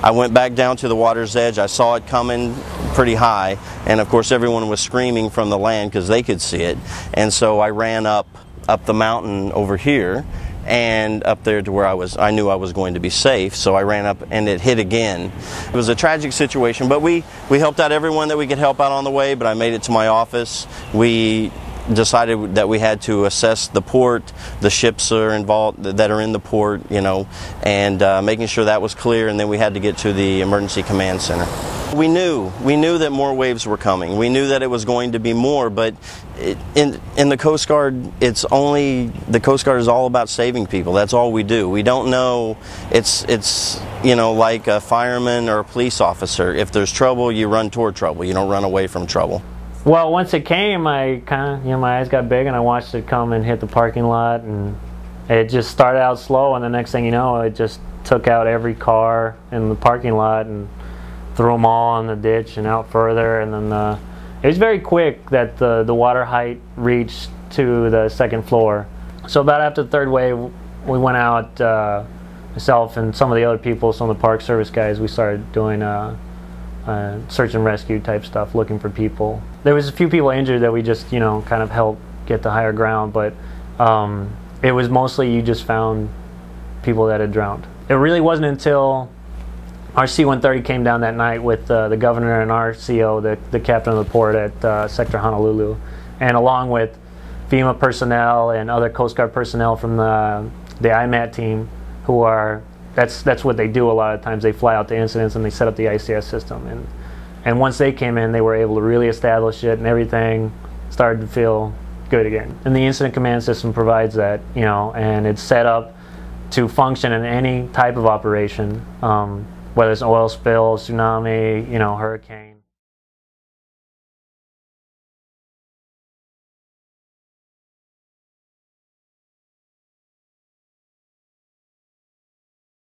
I went back down to the water's edge. I saw it coming pretty high, and of course everyone was screaming from the land because they could see it. And so I ran up the mountain over here and up there to where I knew I was going to be safe. So I ran up and it hit again. It was a tragic situation, but we helped out everyone that we could help out on the way. But I made it to my office. We decided that we had to assess the port, the ships are involved that are in the port, you know, and making sure that was clear, and then we had to get to the emergency command center. We knew that more waves were coming. We knew that it was going to be more, but in the Coast Guard, the Coast Guard is all about saving people. That's all we do. We don't know, it's you know, like a fireman or a police officer. If there's trouble, you run toward trouble. You don't run away from trouble. Well, once it came, I kind of, you know, my eyes got big and I watched it come and hit the parking lot, and it just started out slow, and the next thing you know, it just took out every car in the parking lot and threw them all in the ditch and out further. And then it was very quick that the water height reached to the second floor. So about after the third wave, we went out, myself and some of the other people, some of the Park Service guys, we started doing search and rescue type stuff, looking for people. There was a few people injured that we just, you know, kind of helped get to higher ground, but it was mostly you just found people that had drowned. It really wasn't until our C-130 came down that night with the governor and our CO, the captain of the port at Sector Honolulu, and along with FEMA personnel and other Coast Guard personnel from the IMAT team, who are, that's what they do a lot of times. They fly out to incidents and they set up the ICS system. And once they came in, they were able to really establish it, and everything started to feel good again. And the incident command system provides that, you know, and it's set up to function in any type of operation, whether it's an oil spill, tsunami, you know, hurricane.